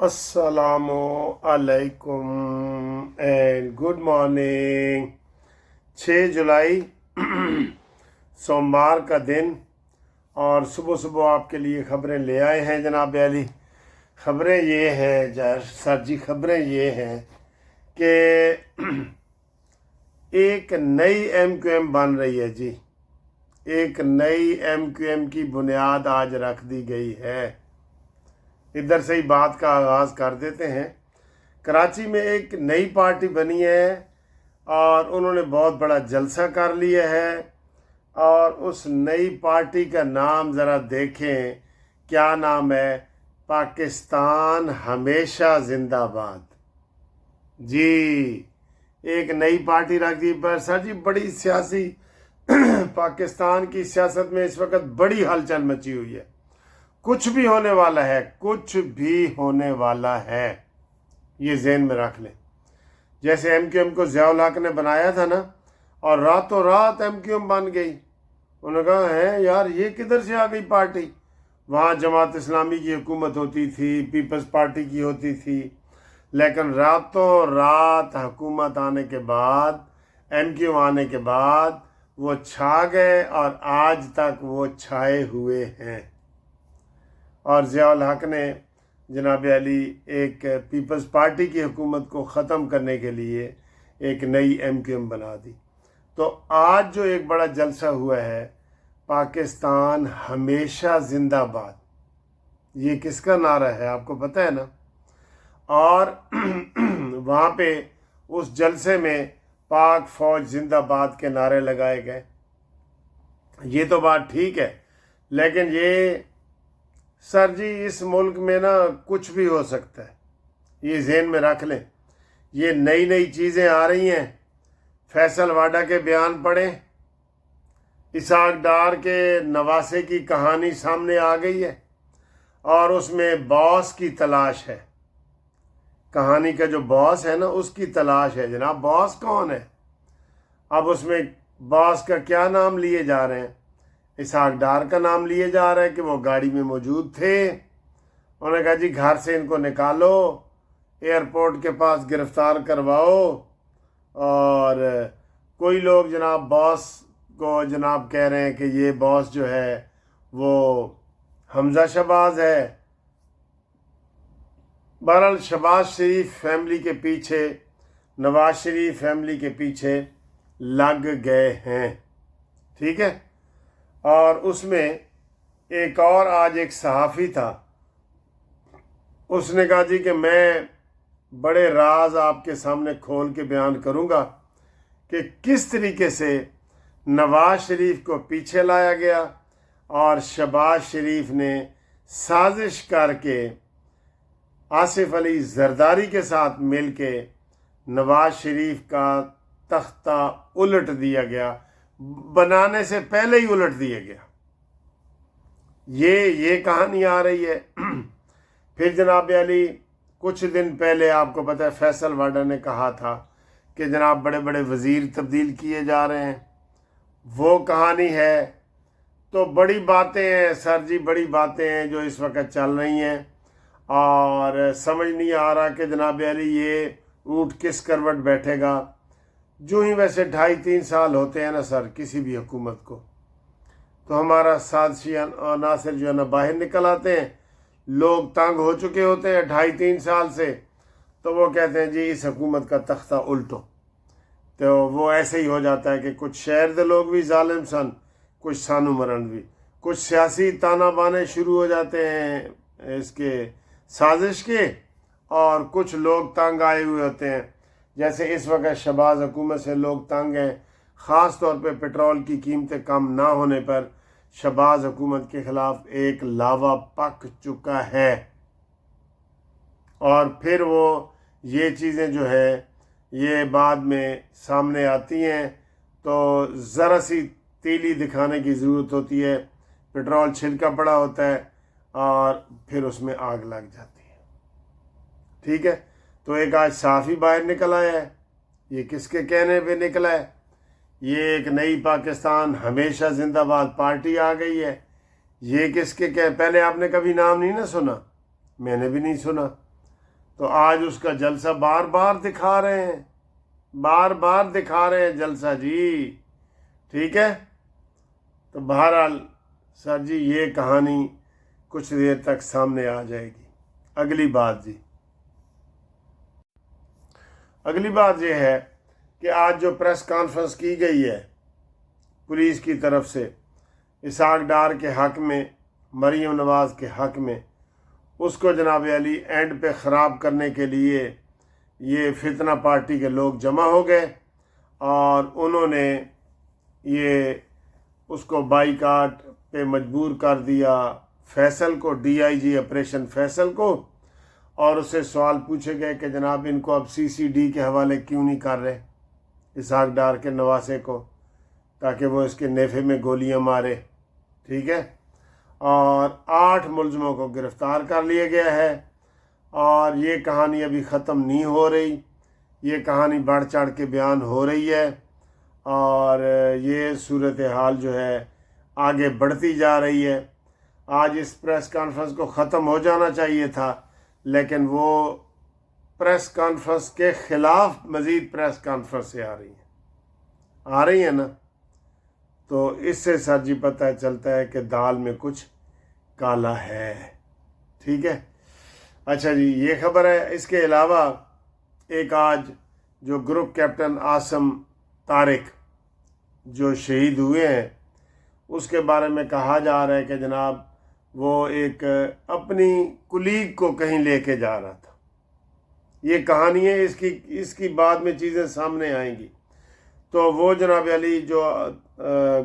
अस्सलामु अलैकुम and good morning. 6 जुलाई सोमवार का दिन, और सुबह सुबह आपके लिए खबरें ले आए हैं जनाब अली। खबरें ये हैं सर जी, खबरें ये हैं कि एक नई MQM बन रही है जी। एक नई MQM की बुनियाद आज रख दी गई है। इधर से ही बात का आगाज़ कर देते हैं। कराची में एक नई पार्टी बनी है और उन्होंने बहुत बड़ा जलसा कर लिया है, और उस नई पार्टी का नाम ज़रा देखें, क्या नाम है? पाकिस्तान हमेशा जिंदाबाद। जी, एक नई पार्टी रख दी। पर सर जी, बड़ी सियासी पाकिस्तान की सियासत में इस वक्त बड़ी हलचल मची हुई है। कुछ भी होने वाला है, कुछ भी होने वाला है, ये ज़हन में रख लें। जैसे MQM को ज़ियाउल हक ने बनाया था ना, और रातों रात MQM बन गई। उन्होंने कहा है यार, ये किधर से आ गई पार्टी? वहाँ जमात इस्लामी की हुकूमत होती थी, पीपल्स पार्टी की होती थी, लेकिन रातों रात हुकूमत आने के बाद, MQM आने के बाद वो छा गए, और आज तक वो छाए हुए हैं। और ज़ियाउल हक ने जनाब अली एक पीपल्स पार्टी की हुकूमत को ख़त्म करने के लिए एक नई MQM बना दी। तो आज जो एक बड़ा जलसा हुआ है, पाकिस्तान हमेशा जिंदाबाद, ये किसका नारा है आपको पता है ना? और वहाँ पे उस जलसे में पाक फौज जिंदाबाद के नारे लगाए गए। ये तो बात ठीक है, लेकिन ये सर जी, इस मुल्क में ना कुछ भी हो सकता है, ये ज़हन में रख लें। ये नई नई चीज़ें आ रही हैं। फैसल वाडा के बयान पढ़ें, इसहाक डार के नवासे की कहानी सामने आ गई है, और उसमें बॉस की तलाश है। कहानी का जो बॉस है ना, उसकी तलाश है जनाब। बॉस कौन है? अब उसमें बॉस का क्या नाम लिए जा रहे हैं? इसहाक डार का नाम लिए जा रहा है कि वो गाड़ी में मौजूद थे। उन्होंने कहा जी, घर से इनको निकालो, एयरपोर्ट के पास गिरफ्तार करवाओ। और कोई लोग जनाब बॉस को जनाब कह रहे हैं कि ये बॉस जो है वो हमजा शहबाज है। बहरहाल शहबाज शरीफ फैमिली के पीछे, नवाज शरीफ फैमिली के पीछे लग गए हैं, ठीक है। और उसमें एक और आज एक सहाफ़ी था, उसने कहा जी कि मैं बड़े राज आपके सामने खोल के बयान करूंगा कि किस तरीके से नवाज शरीफ को पीछे लाया गया, और शहबाज शरीफ ने साजिश करके आसिफ अली जरदारी के साथ मिलके नवाज शरीफ का तख्ता उलट दिया गया, बनाने से पहले ही उलट दिया गया। ये कहानी आ रही है। फिर जनाब अली कुछ दिन पहले आपको पता है फैसल वाडा ने कहा था कि जनाब बड़े बड़े वज़ीर तब्दील किए जा रहे हैं। वो कहानी है। तो बड़ी बातें हैं सर जी, बड़ी बातें हैं जो इस वक्त चल रही हैं, और समझ नहीं आ रहा कि जनाब अली ये ऊँट किस करवट बैठेगा। जो ही वैसे 2.5-3 साल होते हैं ना सर किसी भी हुकूमत को, तो हमारा साजिशी नासिर जो है ना बाहर निकल आते हैं। लोग तंग हो चुके होते हैं 2.5-3 साल से, तो वो कहते हैं जी इस हुकूमत का तख्ता उल्टो। तो वो ऐसे ही हो जाता है कि कुछ शहर के लोग भी जालिम सन, कुछ सानू मरण भी, कुछ सियासी ताना बाने शुरू हो जाते हैं इसके साजिश के, और कुछ लोग तंग आए हुए होते हैं। जैसे इस वक्त शहबाज हुकूमत से लोग तंग हैं, ख़ास तौर पे पेट्रोल की कीमतें कम ना होने पर शहबाज हुकूमत के ख़िलाफ़ एक लावा पक चुका है। और फिर वो ये चीज़ें जो है ये बाद में सामने आती हैं, तो ज़रा सी तीली दिखाने की ज़रूरत होती है। पेट्रोल छिलका पड़ा होता है और फिर उसमें आग लग जाती है, ठीक है। तो एक आज साफ़ी बाहर निकल आया है। ये किसके कहने पे निकला है? ये एक नई पाकिस्तान हमेशा जिंदाबाद पार्टी आ गई है। ये किसके कह, पहले आपने कभी नाम नहीं ना सुना, मैंने भी नहीं सुना। तो आज उसका जलसा बार बार दिखा रहे हैं, बार बार दिखा रहे हैं जलसा जी। ठीक है, तो बहरहाल सर जी ये कहानी कुछ देर तक सामने आ जाएगी। अगली बात जी, अगली बात ये है कि आज जो प्रेस कॉन्फ्रेंस की गई है पुलिस की तरफ से इसहाक डार के हक़ में, मरीम नवाज़ के हक़ में, उसको जनाब अली एंड पे ख़राब करने के लिए ये फितना पार्टी के लोग जमा हो गए और उन्होंने ये उसको बाईकाट पे मजबूर कर दिया फैसल को, डीआईजी ऑपरेशन फैसल को, और उससे सवाल पूछे गए कि जनाब इनको अब सीसीडी के हवाले क्यों नहीं कर रहे इसहाक डार के नवासे को, ताकि वो इसके नेफे में गोलियां मारे। ठीक है, और 8 मुलजमों को गिरफ़्तार कर लिया गया है और ये कहानी अभी ख़त्म नहीं हो रही, ये कहानी बढ़ चढ़ के बयान हो रही है और ये सूरत हाल जो है आगे बढ़ती जा रही है। आज इस प्रेस कॉन्फ्रेंस को ख़त्म हो जाना चाहिए था, लेकिन वो प्रेस कॉन्फ्रेंस के ख़िलाफ़ मज़ीद प्रेस कॉन्फ्रेंस से आ रही है ना, तो इससे सर जी पता चलता है कि दाल में कुछ काला है। ठीक है, अच्छा जी ये खबर है। इसके अलावा एक आज जो ग्रुप कैप्टन आसम तारिक जो शहीद हुए हैं उसके बारे में कहा जा रहा है कि जनाब वो एक अपनी कुलीग को कहीं लेके जा रहा था। ये कहानी है, इसकी बाद में चीज़ें सामने आएंगी। तो वो जनाब अली जो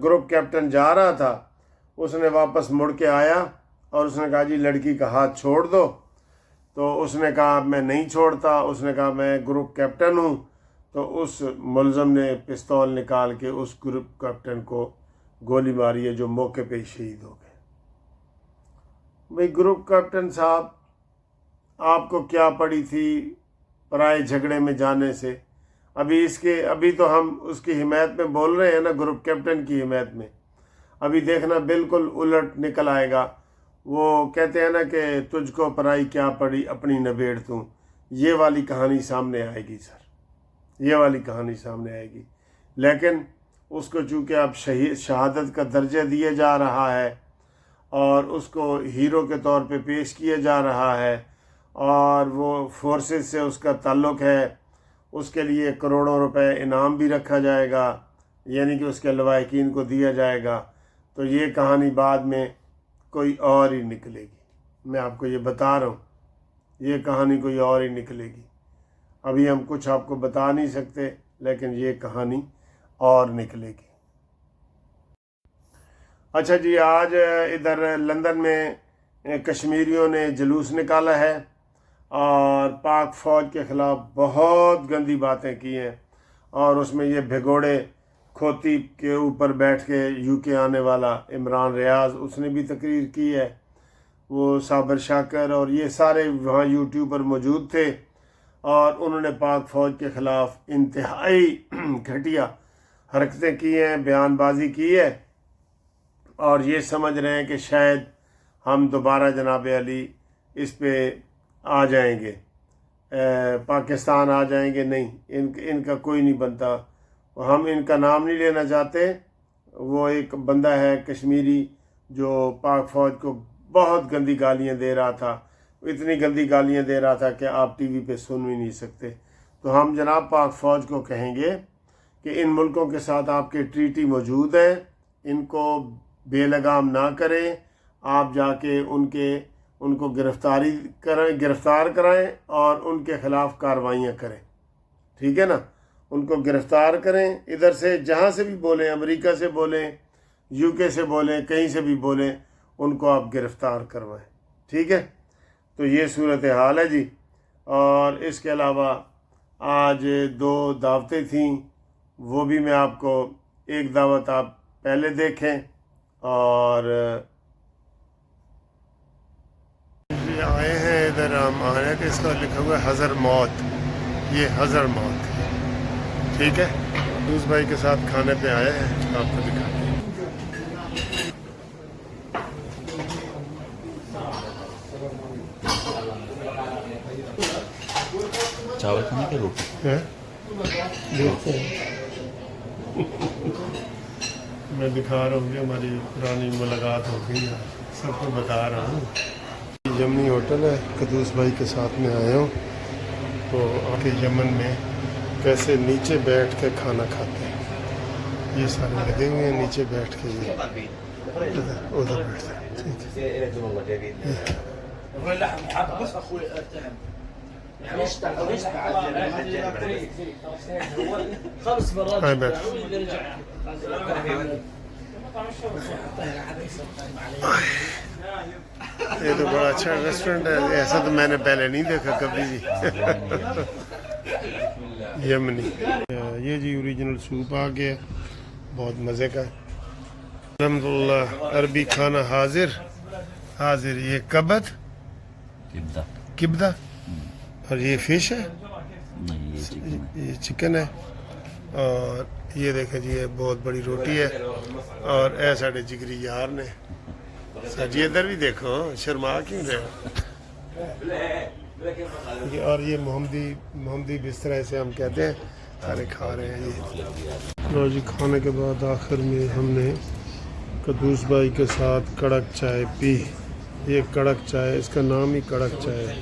ग्रुप कैप्टन जा रहा था उसने वापस मुड़ के आया और उसने कहा जी लड़की का हाथ छोड़ दो। तो उसने कहा मैं नहीं छोड़ता, उसने कहा मैं ग्रुप कैप्टन हूँ। तो उस मुलज़म ने पिस्तौल निकाल के उस ग्रुप कैप्टन को गोली मारी है जो मौके पे ही शहीद हो गए। भाई ग्रुप कैप्टन साहब आपको क्या पड़ी थी पराए झगड़े में जाने से? अभी तो हम उसकी हिमायत में बोल रहे हैं ना, ग्रुप कैप्टन की हिमायत में। अभी देखना बिल्कुल उलट निकल आएगा। वो कहते हैं ना कि तुझको पराई क्या पड़ी अपनी नबेड़ तू, ये वाली कहानी सामने आएगी सर, ये वाली कहानी सामने आएगी। लेकिन उसको चूँकि अब शहादत का दर्जा दिया जा रहा है और उसको हीरो के तौर पे पेश किया जा रहा है और वो फोर्सेस से उसका ताल्लुक़ है, उसके लिए करोड़ों रुपए इनाम भी रखा जाएगा, यानी कि उसके लवाहिकीन को दिया जाएगा। तो ये कहानी बाद में कोई और ही निकलेगी। मैं आपको ये बता रहा हूँ, ये कहानी कोई और ही निकलेगी। अभी हम कुछ आपको बता नहीं सकते, लेकिन ये कहानी और निकलेगी। अच्छा जी, आज इधर लंदन में कश्मीरियों ने जुलूस निकाला है और पाक फ़ौज के ख़िलाफ़ बहुत गंदी बातें की हैं और उसमें ये भिगोड़े खोती के ऊपर बैठ के यूके आने वाला इमरान रियाज उसने भी तकरीर की है। वो साबर शाकर और ये सारे वहाँ यूट्यूब पर मौजूद थे और उन्होंने पाक फ़ौज के ख़िलाफ़ इंतहाई घटिया हरकतें की हैं, बयानबाजी की है और ये समझ रहे हैं कि शायद हम दोबारा जनाब अली इस पे आ जाएंगे, पाकिस्तान आ जाएंगे। नहीं, इनका कोई नहीं बनता। हम इनका नाम नहीं लेना चाहते। वो एक बंदा है कश्मीरी जो पाक फ़ौज को बहुत गंदी गालियां दे रहा था, इतनी गंदी गालियां दे रहा था कि आप टीवी पे सुन भी नहीं सकते। तो हम जनाब पाक फ़ौज को कहेंगे कि इन मुल्कों के साथ आपके ट्रीटी मौजूद है, इनको बेलगाम ना करें, आप जाके उनको गिरफ़्तार कराएं और उनके ख़िलाफ़ कार्रवाइयाँ करें। ठीक है ना, उनको गिरफ़्तार करें, इधर से जहाँ से भी बोलें, अमेरिका से बोलें, यूके से बोलें, कहीं से भी बोलें, उनको आप गिरफ़्तार करवाएं। ठीक है, तो ये सूरत हाल है जी। और इसके अलावा आज 2 दावतें थीं, वो भी मैं आपको, एक दावत आप पहले देखें और आए हैं इधर। हम आए हैं कि इसका लिखा हुआ है हज़र मौत, ये हज़र मौत है। ठीक है, दूस भाई के साथ खाने पे आए हैं, आपको दिखाते हैं। चावल खाने की रोटी हैं? देखते हैं। मैं दिखा रहा हूँ कि हमारी पुरानी मुलाकात हो गई है, सबको बता रहा हूँ। यमनी होटल है, कदूस भाई के साथ में आया हूँ। तो आके यमन में कैसे नीचे बैठ के खाना खाते हैं, ये सारे लगे हुए हैं नीचे बैठ के, ये उधर बैठते हैं। ठीक है, बैठ। ये तो बड़ा अच्छा रेस्टोरेंट है, ऐसा तो मैंने पहले नहीं देखा कभी भी। यमनी, ये जी ओरिजिनल सूप आ गया, बहुत मज़े का। अल्हम्दुलिल्लाह अरबी खाना हाजिर हाजिर। ये कबत किब्दा किब्दा, और ये फिश है, नहीं ये चिकन है। ये चिकन है, और ये देखें जी ये बहुत बड़ी रोटी है। और ऐ साढ़े जिगरी यार ने सर जी इधर भी देखो, शर्मा क्यों रहे हो? और ये मोहम्मदी बिस्तरा इसे हम कहते हैं, सारे खा रहे हैं ये। लो जी, खाने के बाद आखिर में हमने कदूस भाई के साथ कड़क चाय पी। ये कड़क चाय, इसका नाम ही कड़क चाय है।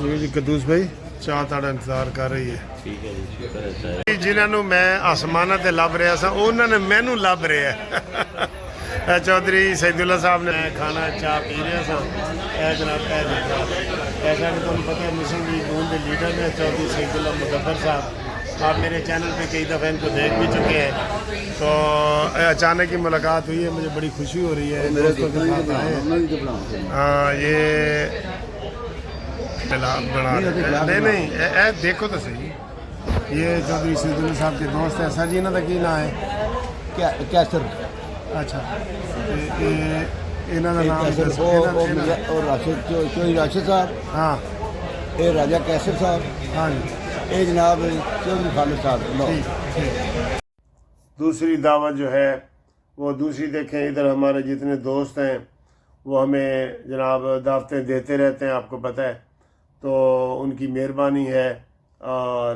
ये जी कदूस भाई चाह ताड़ा इंतजार कर रही है। ठीक है जी, शुक्र है चाय। जिन्होंने मैं आसमाना ते लब रहा सा, उन्होंने मैनू लब रहा है। चौधरी सईदुल्ला साहब ने खाना चाह पी रहा सा। जनाब ऐसा भी तुम पता है, मुस्लिम लीग नून के लीडर ने चौधरी सईदुल्ला मुदब्बर साहब, आप मेरे चैनल पे कई दफ़ा इनको देख भी चुके हैं। तो अचानक ही मुलाकात हुई है, मुझे बड़ी खुशी हो रही है। दोस्तों के साथ आए हैं। हाँ, ये बना नहीं देखो तो सही, ये चौधरी सईदुल्ला साहब के दोस्त है। सर जी इन्हों का की नाम है? क्या सर? अच्छा, इन्हों का नाम और राशिद चौधरी राशिद साहब, हाँ ये राजा कैसर साहब, हाँ जी, ये जनाब चौधरी खालिद साहब। दूसरी दावत जो है वो दूसरी देखें, इधर हमारे जितने दोस्त हैं वो हमें जनाब दावतें देते रहते हैं, आपको पता है। तो उनकी मेहरबानी है, और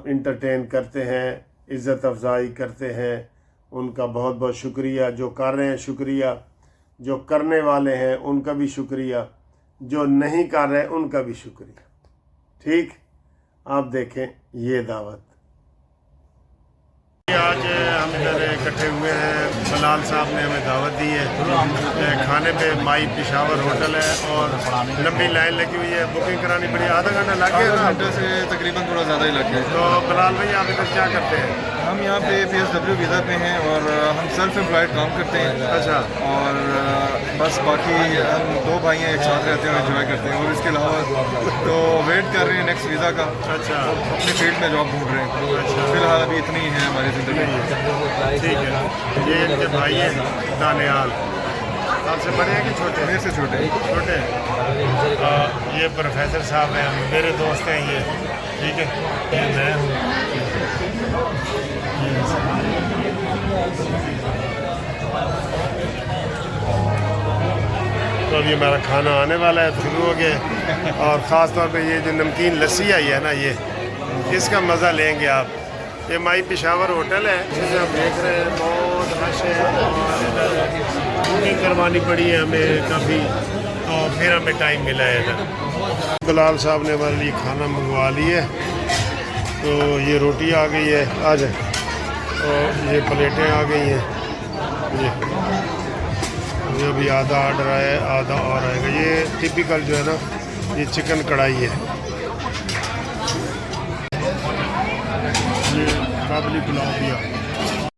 इंटरटेन करते हैं, इज़्ज़त अफजाई करते हैं। उनका बहुत बहुत शुक्रिया, जो कर रहे हैं शुक्रिया, जो करने वाले हैं उनका भी शुक्रिया, जो नहीं कर रहे उनका भी शुक्रिया। ठीक, आप देखें ये दावत। आज हम इधर इकट्ठे हुए हैं, सलाल साहब ने हमें दावत दी है खाने पे। माई पेशावर होटल है और लंबी लाइन लगी हुई है, बुकिंग करानी पड़ी। आधा घंटा लग गया ना? घंटे से तकरीबन थोड़ा ज़्यादा ही लग गया। तो बिलाल भाई आप इधर क्या करते हैं? हम यहाँ पे PSW वीज़ा पे हैं और हम सेल्फ एम्प्लॉयड काम करते हैं। अच्छा, और बस बाकी हम दो भाई हैं, एक साथ रहते हैं और एंजॉय करते हैं। और इसके अलावा तो वेट कर रहे हैं नेक्स्ट वीज़ा का। अच्छा, अपनी फील्ड में जॉब ढूंढ रहे हैं। फिलहाल अभी इतनी ही है हमारी ज़िंदगी। ठीक है। ये इनके भाई हैं दानियाल, आपसे बड़े हैं कि छोटे? मेरे से छोटे छोटे हैं। ये प्रोफेसर साहब हैं, मेरे दोस्त हैं ये। ठीक है, ये मैं हूँ। तो अभी हमारा खाना आने वाला है, शुरू हो गया। और ख़ास तौर पे ये जो नमकीन लस्सी आई है ना, ये इसका मज़ा लेंगे आप। ये माई पेशावर होटल है, जिसे आप देख रहे हैं, बहुत रश है। और इधर बुकिंग करवानी पड़ी है हमें काफ़ी, और फिर हमें टाइम मिला है इधर। बिलाल साहब ने हमारे लिए खाना मंगवा लिया है। तो ये रोटी आ गई है आज, और ये प्लेटें आ गई हैं। ये अभी आधा ऑर्डर आया है, आधा और आएगा। ये टिपिकल जो है ना, ये चिकन कढ़ाई है। ये काबली पुलाव भी आ गया।